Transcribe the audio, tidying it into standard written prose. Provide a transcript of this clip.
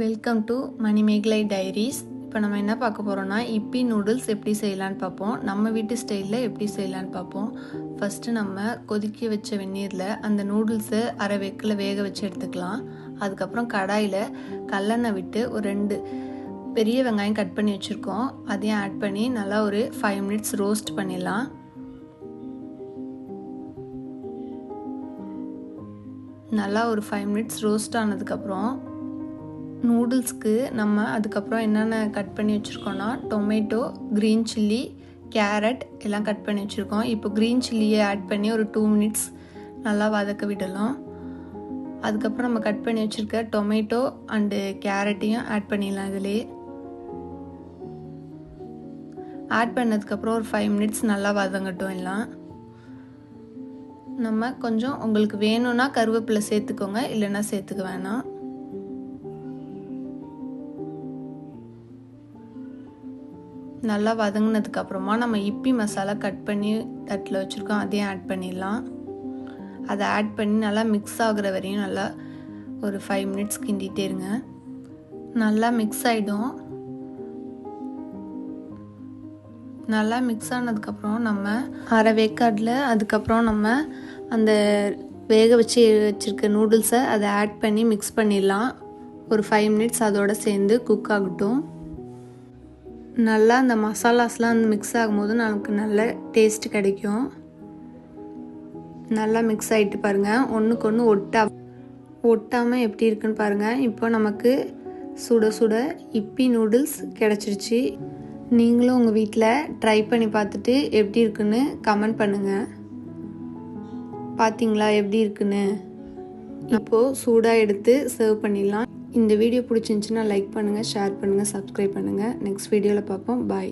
Welcome to Manimekalai diaries. இப்போ நம்ம என்ன பார்க்க போகிறோம்னா இப்பி நூடுல்ஸ் எப்படி செய்யலான்னு பார்ப்போம். நம்ம வீட்டு ஸ்டைலில் எப்படி செய்யலான்னு பார்ப்போம். ஃபஸ்ட்டு நம்ம கொதிக்க வச்ச வெந்நீரில் அந்த நூடுல்ஸை அரை வேக்கில் வேக வச்சு எடுத்துக்கலாம். அதுக்கப்புறம் கடாயில் கல்லெண்ணெய் விட்டு ஒரு 2 பெரிய வெங்காயம் கட் பண்ணி வச்சுருக்கோம். அதையும் ஆட் பண்ணி நல்லா ஒரு 5 மினிட்ஸ் ரோஸ்ட் பண்ணிடலாம். நல்லா ஒரு 5 மினிட்ஸ் ரோஸ்ட் ஆனதுக்கப்புறம் நூடுல்ஸ்க்கு நம்ம அதுக்கப்புறம் என்னென்ன கட் பண்ணி வச்சுருக்கோன்னா டொமேட்டோ, க்ரீன் சில்லி, கேரட் எல்லாம் கட் பண்ணி வச்சுருக்கோம். இப்போ க்ரீன் சில்லியை ஆட் பண்ணி ஒரு 2 மினிட்ஸ் நல்லா வதக்க விடலாம். அதுக்கப்புறம் நம்ம கட் பண்ணி வச்சுருக்க டொமேட்டோ அண்டு கேரட்டையும் ஆட் பண்ணிடலாம். இதிலே ஆட் பண்ணதுக்கப்புறம் ஒரு 5 மினிட்ஸ் நல்லா வதங்கட்டும். எல்லாம் நம்ம கொஞ்சம் உங்களுக்கு வேணும்னா கருவேப்பிலை சேர்த்துக்கோங்க, இல்லைன்னா சேர்த்துக்க வேணாம். நல்லா வதங்கினதுக்கப்புறமா நம்ம இப்பி மசாலா கட் பண்ணி தட்டில் வச்சுருக்கோம், அதையும் ஆட் பண்ணிடலாம். அதை ஆட் பண்ணி நல்லா மிக்ஸ் ஆகுற வரையும் நல்லா ஒரு 5 மினிட்ஸ் கிண்டிகிட்டே இருங்க. நல்லா மிக்ஸ் ஆகிடும். நல்லா மிக்ஸ் ஆனதுக்கப்புறம் நம்ம அரை வேக்காடில் அதுக்கப்புறம் நம்ம அந்த வேக வச்சு வச்சுருக்க நூடுல்ஸை அதை ஆட் பண்ணி மிக்ஸ் பண்ணிடலாம். ஒரு 5 மினிட்ஸ் அதோடு சேர்ந்து குக் ஆகட்டும். நல்லா அந்த மசாலாஸ்லாம் அந்த மிக்ஸ் ஆகும்போது நமக்கு நல்ல டேஸ்ட் கிடைக்கும். நல்லா மிக்ஸ் ஆகிட்டு பாருங்கள், ஒன்றுக்கு ஒன்று ஒட்டாமல் எப்படி இருக்குன்னு பாருங்கள். இப்போ நமக்கு சுட சுட இப்பி நூடுல்ஸ் கிடச்சிருச்சு. நீங்களும் உங்கள் வீட்டில் ட்ரை பண்ணி பார்த்துட்டு எப்படி இருக்குன்னு கமெண்ட் பண்ணுங்கள். பார்த்தீங்களா எப்படி இருக்குன்னு? இப்போது சூடாக எடுத்து சர்வ் பண்ணிடலாம். இந்த வீடியோ பிடிச்சிருந்துச்சுன்னா லைக் பண்ணுங்கள், ஷேர் பண்ணுங்கள், சப்ஸ்கிரைப் பண்ணுங்கள். நெக்ஸ்ட் வீடியோவில் பார்ப்போம். பாய்.